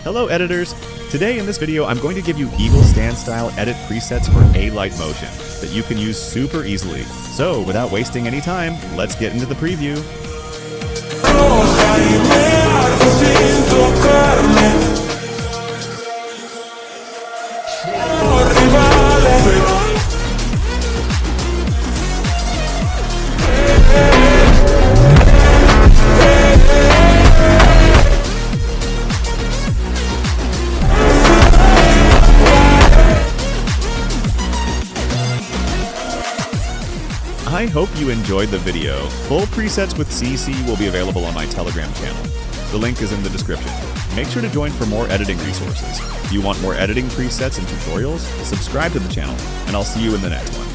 Hello editors! Today in this video I'm going to give you Eagle stand style edit presets for Alight Motion that you can use super easily. So without wasting any time, let's get into the preview. I hope you enjoyed the video. Full presets with CC will be available on my Telegram channel. The link is in the description. Make sure to join for more editing resources. If you want more editing presets and tutorials, subscribe to the channel, and I'll see you in the next one.